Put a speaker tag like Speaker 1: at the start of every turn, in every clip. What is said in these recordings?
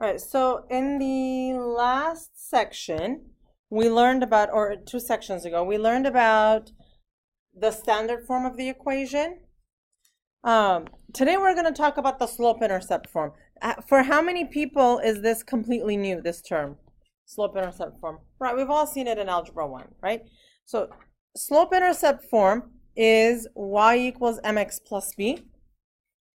Speaker 1: All right, so in the last section, we learned about, or 2 sections ago, we learned about the standard form of the equation. Today we're going to talk about the slope-intercept form. For how many people is this completely new, this term? Slope-intercept form. Right, we've all seen it in Algebra 1, right? So slope-intercept form is y equals mx plus b.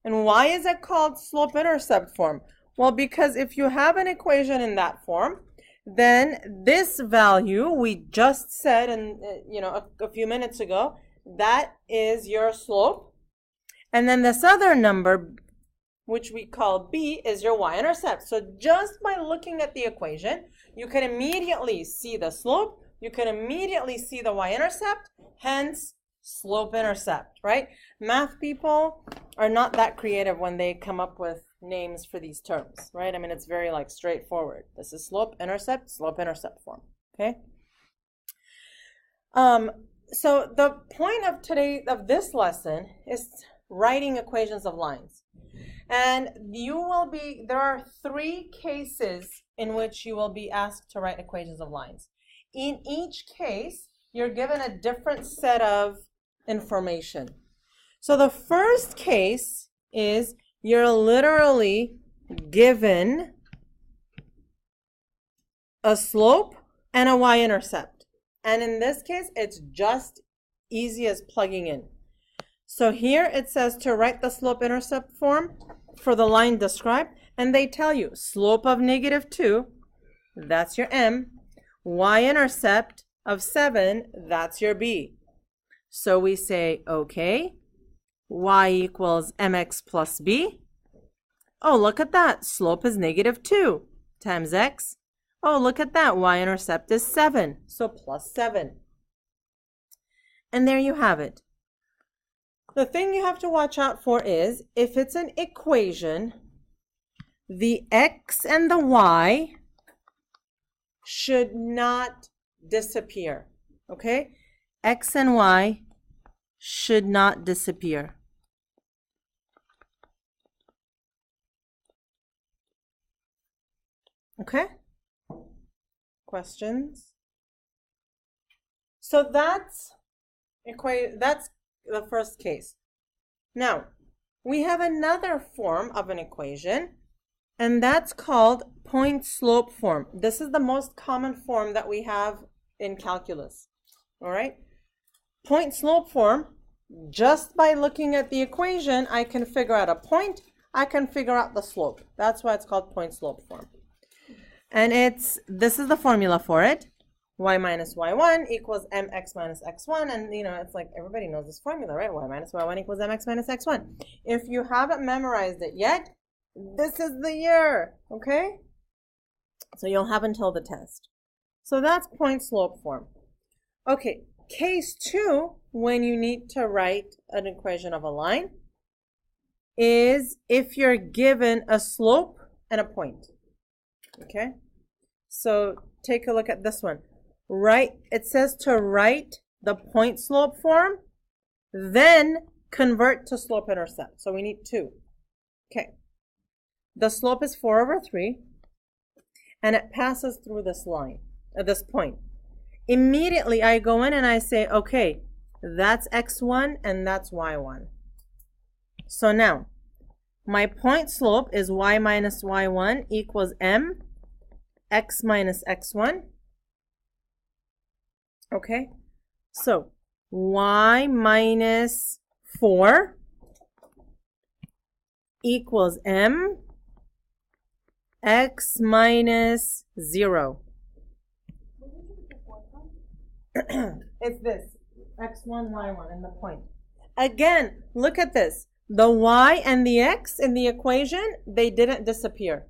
Speaker 1: And why is it called slope-intercept form? Well, because if you have an equation in that form, then this value we just said a few minutes ago, that is your slope. And then this other number, which we call b, is your y-intercept. So just by looking at the equation, you can immediately see the slope, you can immediately see the y-intercept, hence slope-intercept, right? Math people are not that creative when they come up with names for these terms, right? I mean, it's very straightforward. This is slope-intercept form, okay? So the point of this lesson is writing equations of lines. And there are 3 cases in which you will be asked to write equations of lines. In each case, you're given a different set of information. So the first case is you're literally given a slope and a y-intercept. And in this case, it's just easy as plugging in. So here it says to write the slope-intercept form for the line described, and they tell you slope of -2, that's your m, y-intercept of 7, that's your b. So we say, okay, y equals mx plus b. Oh, look at that. Slope is -2 times x. Oh, look at that. Y-intercept is 7. So plus 7. And there you have it. The thing you have to watch out for is, if it's an equation, the x and the y should not disappear. Okay? X and y should not disappear. Okay? Questions? So that's the first case. Now, we have another form of an equation, and that's called point-slope form. This is the most common form that we have in calculus. All right? Point-slope form, just by looking at the equation, I can figure out a point, I can figure out the slope. That's why it's called point-slope form. And this is the formula for it. Y minus y1 equals mx minus x1. And, it's like everybody knows this formula, right? Y minus y1 equals mx minus x1. If you haven't memorized it yet, this is the year, okay? So you'll have until the test. So that's point-slope form. Okay, case 2, when you need to write an equation of a line, is if you're given a slope and a point. Okay, so take a look at this one. It says to write the point-slope form, then convert to slope-intercept. So we need 2. Okay, the slope is 4/3, and it passes through this line, this point. Immediately I go in and I say, okay, that's x1 and that's y1. So now, my point slope is y minus y1 equals m x minus x1. Okay, so y minus 4 equals m x minus 0. It's this, x1, y1, and the point. Again, look at this. The y and the x in the equation, they didn't disappear.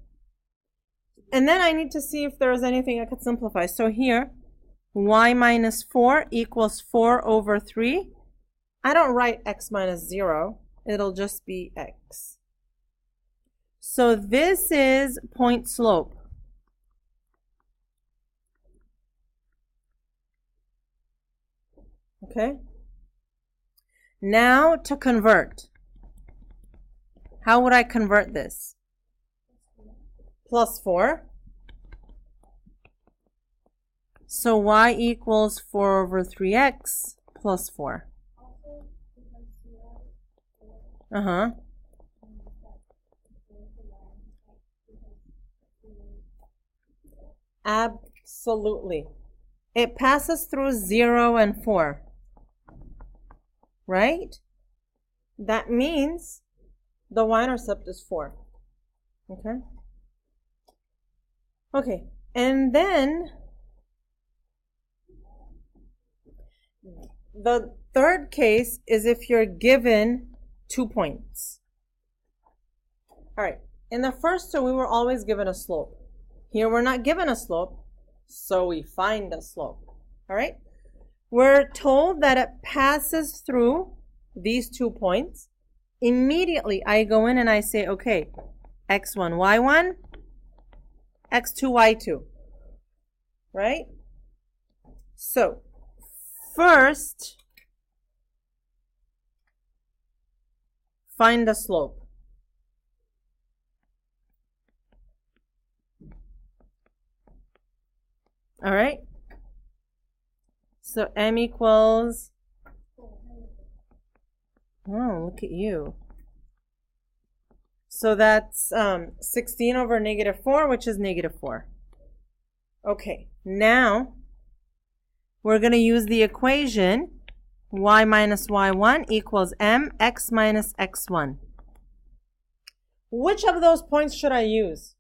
Speaker 1: And then I need to see if there is anything I could simplify. So here, y minus 4 equals 4/3. I don't write x minus 0. It'll just be x. So this is point slope. Okay? Now to convert. How would I convert this? plus 4. So y equals 4 over 3x plus 4. Uh-huh. Absolutely. It passes through 0 and 4. Right? That means the y-intercept is 4. Okay? Okay, and then the third case is if you're given 2 points. All right, in the first two, we were always given a slope. Here, we're not given a slope, so we find a slope. All right? We're told that it passes through these 2 points. Immediately, I go in and I say, okay, x1, y1, x2, y2. Right? So, first, find the slope. All right? So m equals, oh, look at you. So that's 16 over negative 4, which is negative 4. Okay, now we're going to use the equation y minus y1 equals mx minus x1. Which of those points should I use?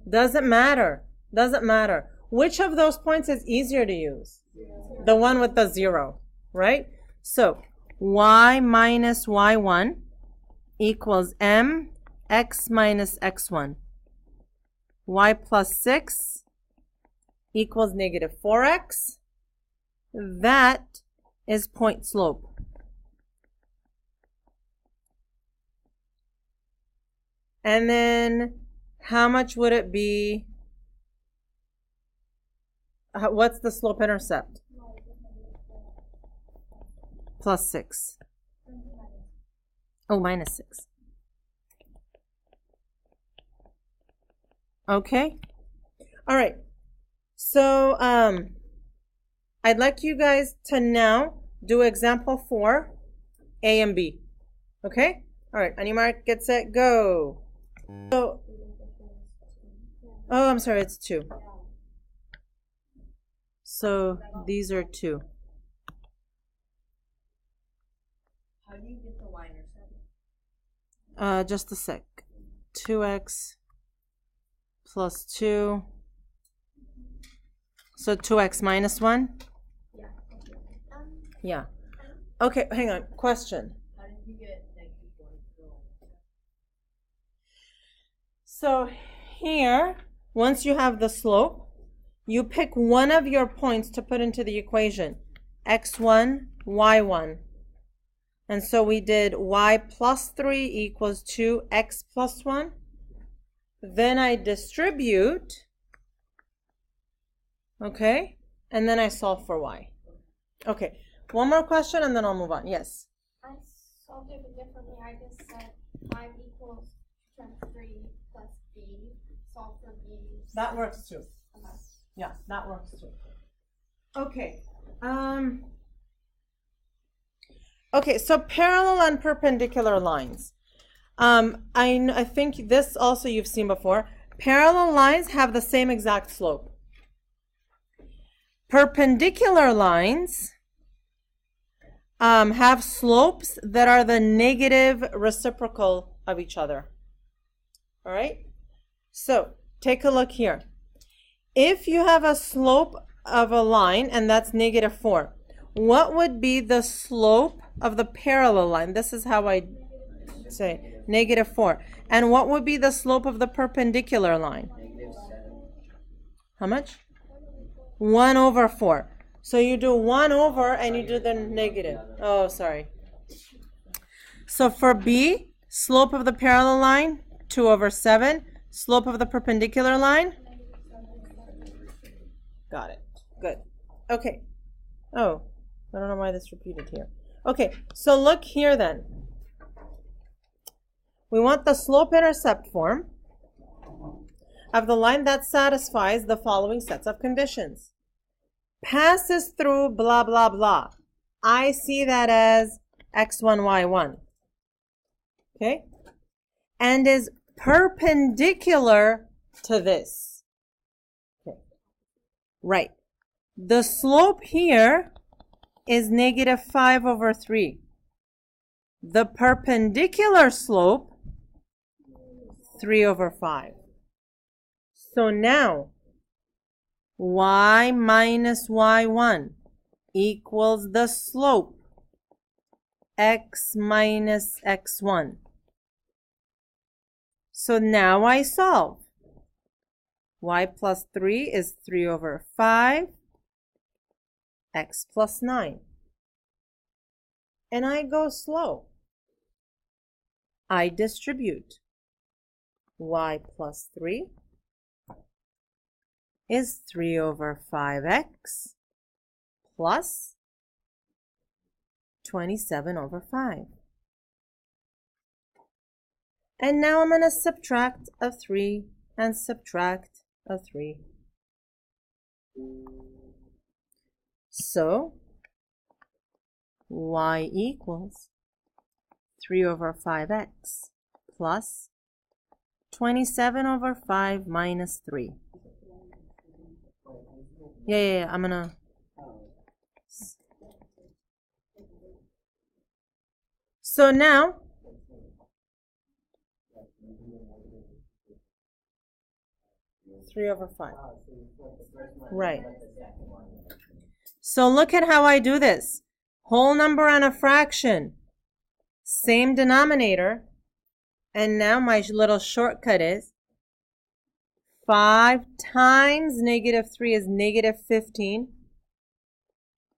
Speaker 1: Doesn't matter. Doesn't matter. Which of those points is easier to use? The one with the 0, right? So y minus y1 equals mx minus x1. Y plus 6 equals negative 4x. That is point slope. And then how much would it be? What's the slope intercept? Plus 6. Oh, minus 6. Okay. All right. So I'd like you guys to now do example 4, A and B. Okay? All right. On your mark, get set, go. So, oh, I'm sorry, it's 2. So these are 2.
Speaker 2: How do you get the y-intercept?
Speaker 1: Just a sec. 2x plus 2. So 2x minus 1?
Speaker 2: Yeah.
Speaker 1: Yeah. Okay, hang on. Question.
Speaker 2: How did you get negative 1 to the y-intercept?
Speaker 1: So here, once you have the slope, you pick one of your points to put into the equation. x1, y1. And so we did y plus 3 equals 2x plus 1. Then I distribute, okay, and then I solve for y. Okay, one more question and then I'll move on. Yes?
Speaker 3: I solved it differently. I just said 5 equals 3 plus b. Solve for b.
Speaker 1: That works too.
Speaker 3: Okay.
Speaker 1: Yeah, that works too. Okay. Okay, so parallel and perpendicular lines. I think this also you've seen before. Parallel lines have the same exact slope. Perpendicular lines have slopes that are the negative reciprocal of each other. All right? So take a look here. If you have a slope of a line, and that's negative 4, what would be the slope of the parallel line? This is how I say negative 4. And what would be the slope of the perpendicular line? How much? 1 over 4. So you do 1 over and you do the negative. Oh, sorry. So for B, slope of the parallel line, 2 over 7. Slope of the perpendicular line? Got it. Good. Okay. Oh, I don't know why this repeated here. Okay, so look here then. We want the slope-intercept form. of the line that satisfies the following sets of conditions. Passes through blah, blah, blah. I see that as x1, y1. Okay? And is perpendicular to this. Okay. Right. The slope here is -5/3. The perpendicular slope, 3/5. So now, y minus y1 equals the slope, x minus x1. So now I solve. Y plus 3 is 3/5, x plus 9. And I go slow. I distribute. Y plus 3 is 3/5x plus 27/5. And now I'm going to subtract a 3 and subtract a 3. So, y equals 3/5x plus 27/5 minus 3. Yeah, I'm going to... So now, three over 5. Right. So look at how I do this. Whole number and a fraction. Same denominator. And now my little shortcut is 5 times -3 is -15.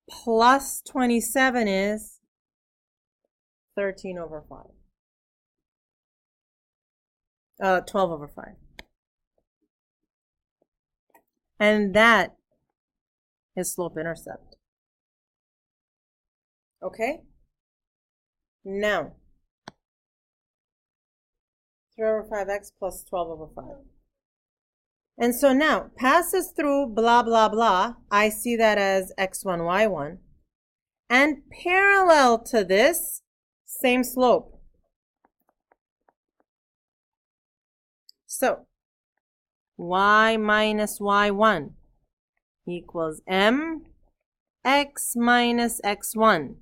Speaker 1: Plus 27 is 13/5. 12/5. And that is slope-intercept. Okay? Now, 3/5x plus 12/5. And so now, passes through blah, blah, blah. I see that as x1, y1. And parallel to this, same slope. So, y minus y1 equals mx minus x1.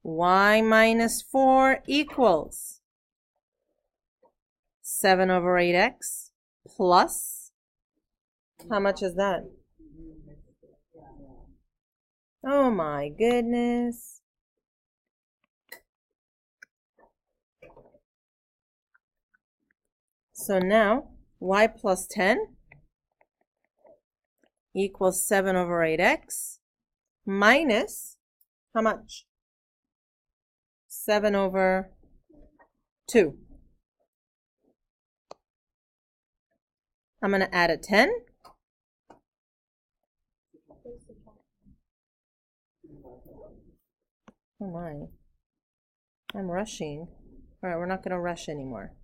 Speaker 1: Y minus 4 equals 7/8x plus, how much is that? Oh my goodness. So now, y plus 10 equals 7/8x minus, how much? 7/2. I'm going to add a 10. Oh my. I'm rushing. All right, we're not going to rush anymore.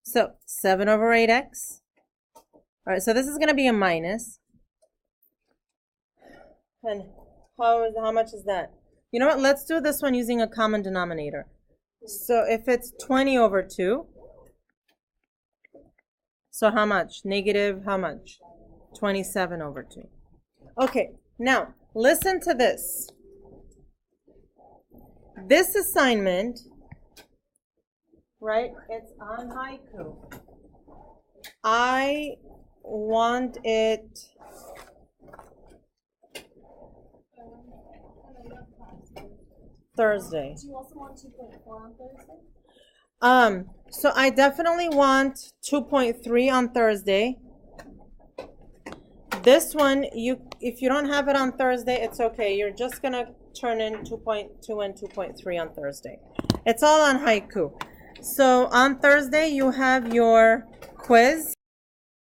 Speaker 1: So 7/8x. All right, so this is going to be a minus. And how much is that? You know what? Let's do this one using a common denominator. So if it's 20/2, so how much? Negative how much? 27/2. Okay, now listen to this. This assignment, right, it's on haiku. I want it Thursday.
Speaker 3: Do you also want 2.4 on Thursday?
Speaker 1: So I definitely want 2.3 on Thursday. This one, if you don't have it on Thursday, it's okay. You're just gonna turn in 2.2 and 2.3 on Thursday. It's all on haiku. So on Thursday, you have your quiz.